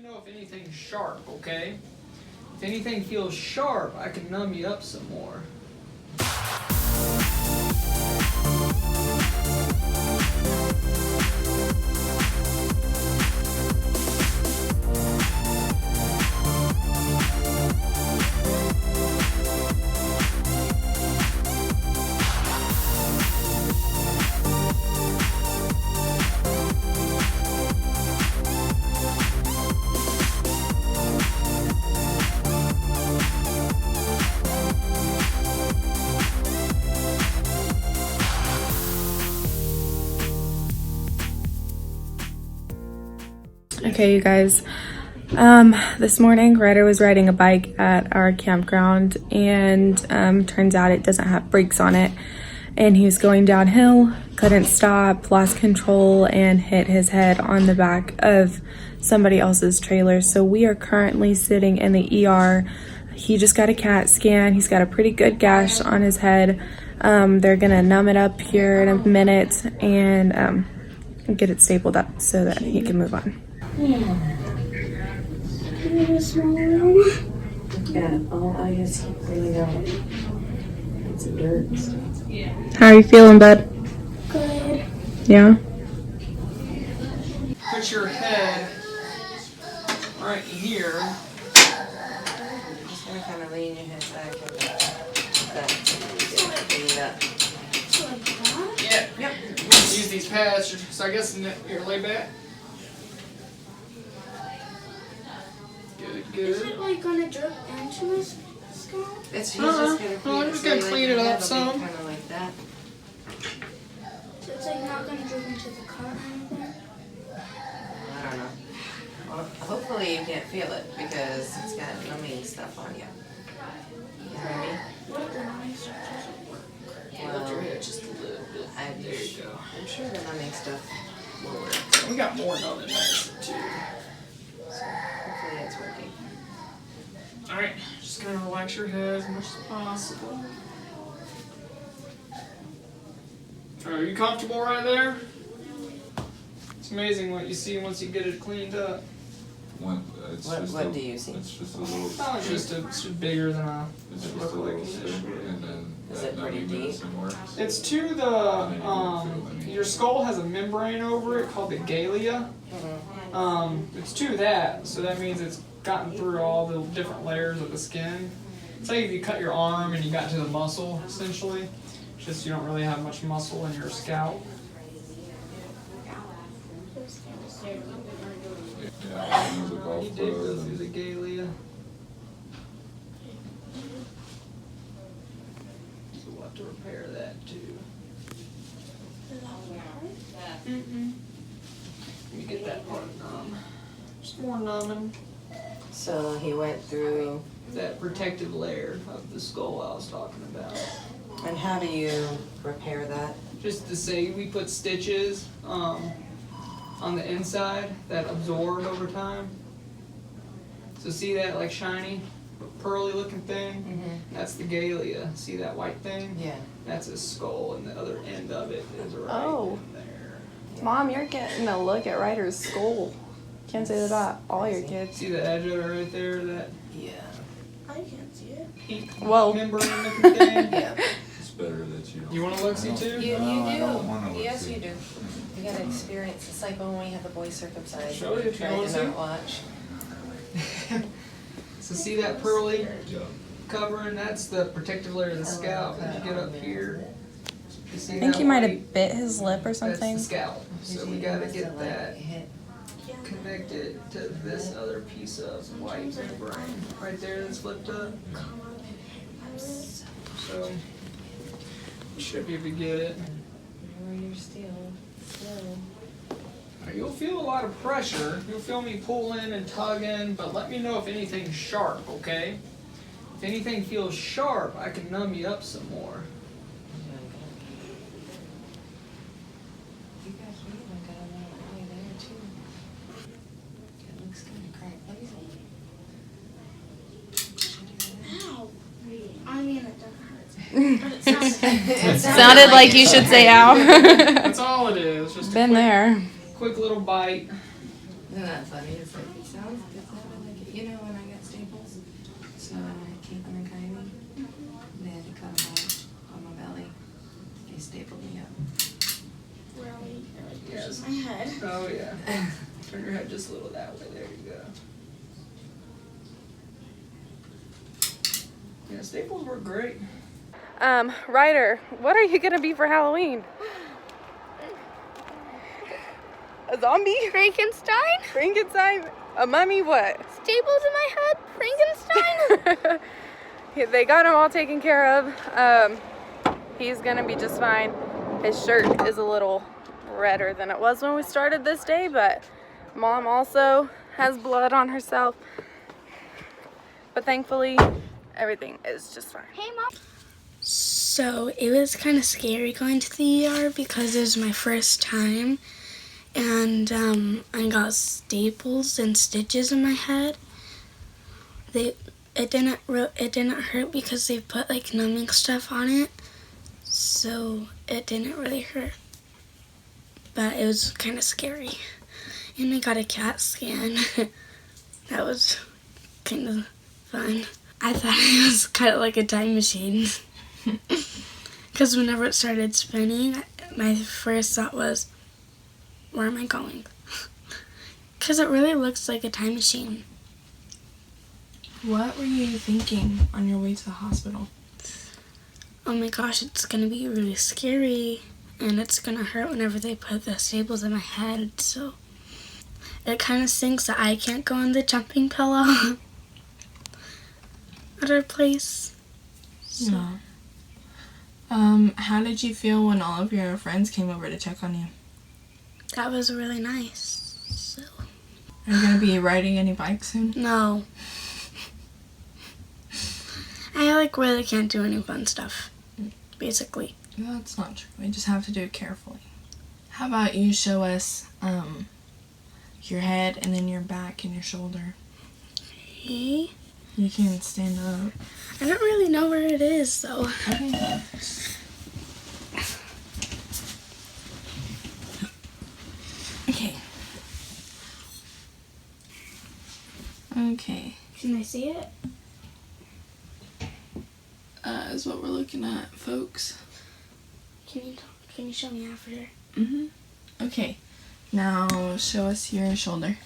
know if anything's sharp, okay? If anything feels sharp, I can numb you up some more. Okay, you guys, this morning Ryder was riding a bike at our campground and turns out it doesn't have brakes on it, and he was going downhill, couldn't stop, lost control, and hit his head on the back of somebody else's trailer. So we are currently sitting in the ER. He just got a CAT scan. He's got a pretty good gash on his head. They're gonna numb it up here in a minute and get it stapled up so that he can move on. Yeah, all I just really don't. It's dirt and stuff. How are you feeling, bud? Good. Yeah? Put your head right here. Just gonna kind of lean your head back and lean up. Yeah, yep. We can use these pads. So I guess you're lay back. Good. Is it like gonna drip into his scalp? It's he's just gonna I'm just gonna clean it up some. Kind of like that. So it's like not gonna drip into the cut or anything? I don't know. Well, hopefully you can't feel it because it's got numbing stuff on you. You know what I mean? What if the numbing stuff doesn't work? Lift your head just a little bit. There you go. I'm sure the numbing stuff will work. We got more numbing medicine too. So hopefully it's working. Alright, just kind of relax your head as much as possible. Are you comfortable right there? It's amazing what you see once you get it cleaned up. What do you see? It's just a little. Oh, it's just bigger than It's it just looked a like little it stick, did. and then Is that it pretty numbing deep? medicine works. It's to the your skull has a membrane over it called the galea. It's to that, so that means it's gotten through all the different layers of the skin. It's like if you cut your arm and you got to the muscle, essentially. It's just you don't really have much muscle in your scalp. Yeah, use a golf You did go club through the galea. So we'll have to repair that too. Let me get that part numb. Just more numbing. So he went through. That protective layer of the skull I was talking about. And how do you repair that? Just to say, we put stitches on the inside that absorb over time. So see that like shiny, pearly looking thing? That's the galea. See that white thing? Yeah. That's a skull, and the other end of it is right Oh. in there. Mom, you're getting a look at Ryder's skull. Can't say that about all your kids. See the edge of it right there? That Yeah. I can't see it. heat Whoa. membrane looking thing? Yeah. It's better that you don't. You want to look see too? You No, I do. don't wanna look Yes, see. you do. You gotta experience. It's like when we had the boys circumcised. Show you if you tried wanna to see. not watch. So see that pearly covering? That's the protective layer of the scalp. As you get up here, you see I think that he might white? have bit his lip or That's something. the scalp. So we gotta get that Hit. connected to this other piece of white membrane right there that's flipped up. So you should be able to get it. Remember, you're still slow. You'll feel a lot of pressure. You'll feel me pulling and tugging, but let me know if anything's sharp, okay? If anything feels sharp, I can numb you up some more. You guys really got a lot of there too. It looks kind of cracked. What is it? Ow. I mean, it doesn't hurt. But it sounds Sounded like you should say ow. That's all it is. Just a Been quick, there. quick little bite. Isn't that funny? It's like, it sounds like it. You know when I got staples? So when I had Caitlin and Kylie, they had to cut them off on my belly. They stapled me up. Really? Yes. My head. Oh yeah. Turn your head just a little that way. There you go. Yeah, staples work great. Ryder, what are you gonna be for Halloween? A zombie? Frankenstein? Frankenstein? A mummy? What? Staples in my head? Frankenstein? They got him all taken care of. He's gonna be just fine. His shirt is a little redder than it was when we started this day, but Mom also has blood on herself. But thankfully, everything is just fine. Hey, Mom. So it was kind of scary going to the ER because it was my first time, and I got staples and stitches in my head. It didn't hurt because they put like numbing stuff on it, so it didn't really hurt. But it was kind of scary, and I got a CAT scan. That was kind of fun. I thought it was kind of like a time machine. Because whenever it started spinning, my first thought was, where am I going? Because it really looks like a time machine. What were you thinking on your way to the hospital? Oh my gosh, it's going to be really scary. And it's going to hurt whenever they put the staples in my head. So it kind of stinks that I can't go on the jumping pillow at our place. So. Yeah. How did you feel when all of your friends came over to check on you? That was really nice. So. Are you going to be riding any bikes soon? No. I really can't do any fun stuff, basically. No, that's not true. We just have to do it carefully. How about you show us your head and then your back and your shoulder? Okay. You can stand up. I don't really know where it is, though. Okay. Okay. Okay. Can I see it? Is what we're looking at, folks. Can you show me after? Mm-hmm. Okay. Now show us your shoulder.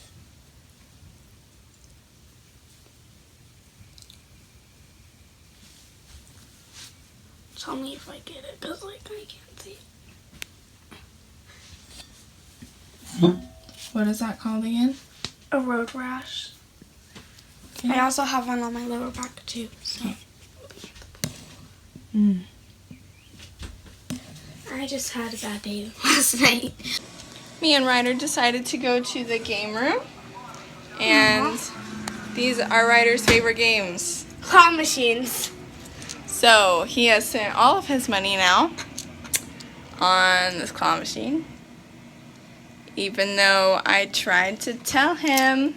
Tell me if I get it, because I can't see it. What is that called again? A road rash. Okay. I also have one on my lower back, too. So. I just had a bad day last night. Me and Ryder decided to go to the game room. And these are Ryder's favorite games. Claw machines. So he has spent all of his money now on this claw machine. Even though I tried to tell him,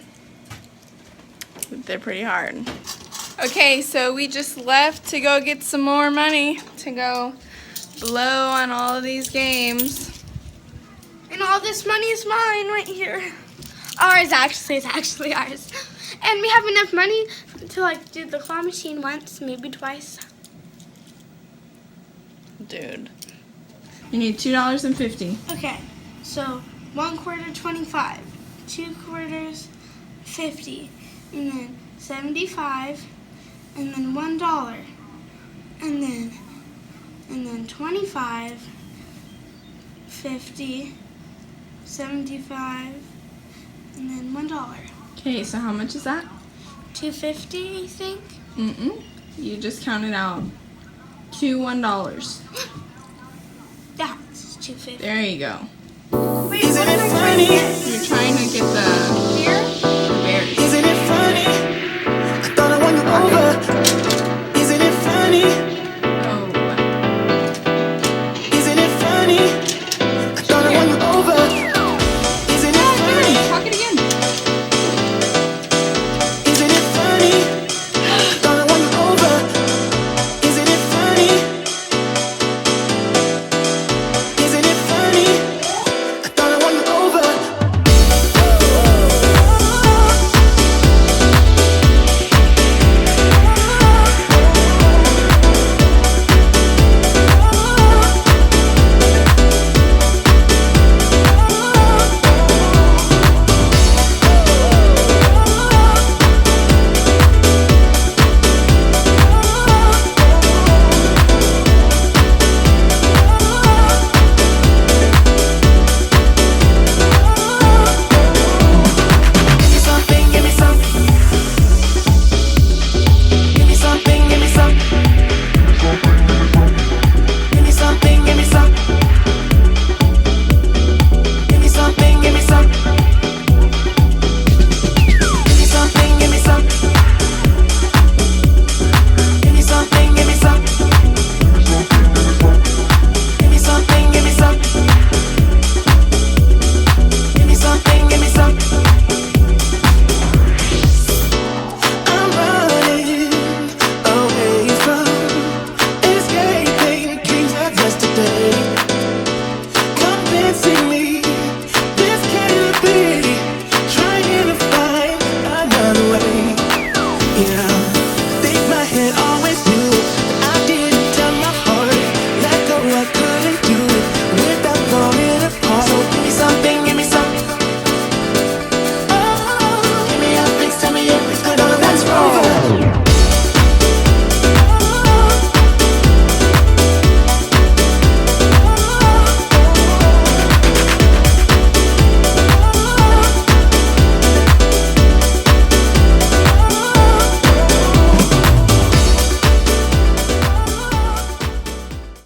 they're pretty hard. Okay, so we just left to go get some more money to go blow on all of these games. And all this money is mine right here. Ours, actually. It's actually ours. And we have enough money to do the claw machine once, maybe twice. Dude. You need $2.50. Okay, so 1 quarter 25, 2 quarters 50, and then 75, and then $1, and then 25, 50, 75, and then $1. Okay, so how much is that? $2.50, I think. You just counted out 2 $1. That's $2.50. There you go. Wait, isn't it funny? You're trying to get the